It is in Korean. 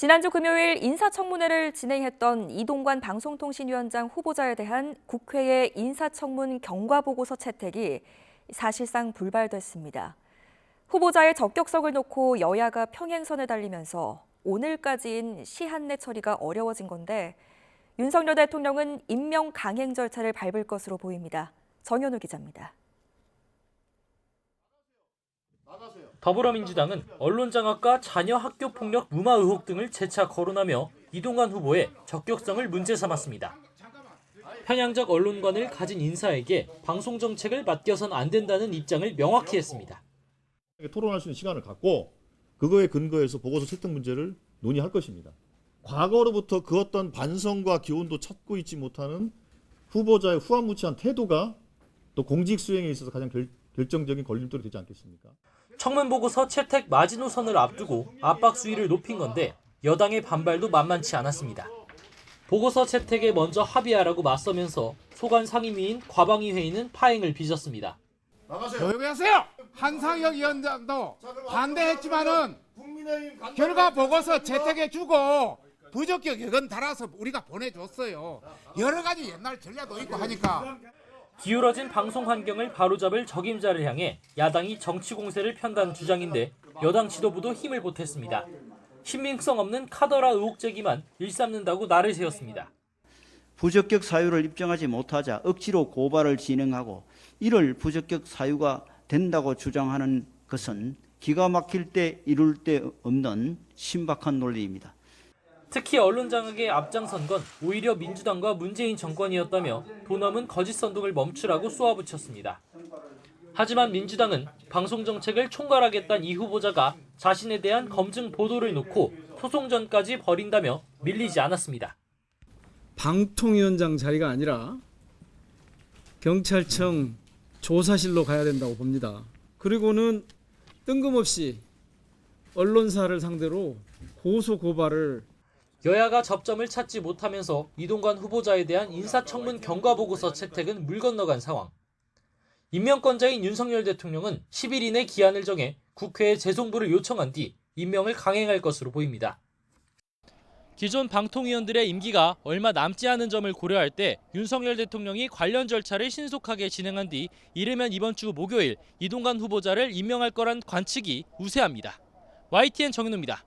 지난주 금요일 인사청문회를 진행했던 이동관 방송통신위원장 후보자에 대한 국회의 인사청문 경과보고서 채택이 사실상 불발됐습니다. 후보자의 적격성을 놓고 여야가 평행선을 달리면서 오늘까지인 시한 내 처리가 어려워진 건데 윤석열 대통령은 임명 강행 절차를 밟을 것으로 보입니다. 정현우 기자입니다. 더불어민주당은 언론장악과 자녀 학교폭력 무마 의혹 등을 재차 거론하며 이동관 후보의 적격성을 문제 삼았습니다. 편향적 언론관을 가진 인사에게 방송 정책을 맡겨선 안 된다는 입장을 명확히 했습니다. 토론할 수 있는 시간을 갖고 그거에 근거해서 보고서 채택 문제를 논의할 것입니다. 과거로부터 그 어떤 반성과 기원도 찾고 있지 못하는 후보자의 후한무치한 태도가 또 공직 수행에 있어서 가장 결정적인 걸림돌이 되지 않겠습니까? 청문 보고서 채택 마지노선을 앞두고 압박 수위를 높인 건데 여당의 반발도 만만치 않았습니다. 보고서 채택에 먼저 합의하라고 맞서면서 소관 상임위인 과방위 회의는 파행을 빚었습니다. 조용히 하세요. 한상혁 위원장도 반대했지만은 결과 보고서 채택해주고 부적격 여건 달아서 우리가 보내줬어요. 여러 가지 옛날 전략도 있고 하니까. 기울어진 방송 환경을 바로잡을 적임자를 향해 야당이 정치 공세를 편다는 주장인데 여당 지도부도 힘을 보탰습니다. 신빙성 없는 카더라 의혹 제기만 일삼는다고 날을 세웠습니다. 부적격 사유를 입증하지 못하자 억지로 고발을 진행하고 이를 부적격 사유가 된다고 주장하는 것은 기가 막힐 때 이룰 데 없는 신박한 논리입니다. 특히 언론 장악에 앞장선 건 오히려 민주당과 문재인 정권이었다며 도넘은 거짓 선동을 멈추라고 쏘아붙였습니다. 하지만 민주당은 방송 정책을 총괄하겠다는 이 후보자가 자신에 대한 검증 보도를 놓고 소송전까지 벌인다며 밀리지 않았습니다. 방통위원장 자리가 아니라 경찰청 조사실로 가야 된다고 봅니다. 그리고는 뜬금없이 언론사를 상대로 고소 고발을 여야가 접점을 찾지 못하면서 이동관 후보자에 대한 인사청문 경과보고서 채택은 물 건너간 상황. 임명권자인 윤석열 대통령은 10일 이내 기한을 정해 국회에 재송부를 요청한 뒤 임명을 강행할 것으로 보입니다. 기존 방통위원들의 임기가 얼마 남지 않은 점을 고려할 때 윤석열 대통령이 관련 절차를 신속하게 진행한 뒤 이르면 이번 주 목요일 이동관 후보자를 임명할 거란 관측이 우세합니다. YTN 정현우입니다.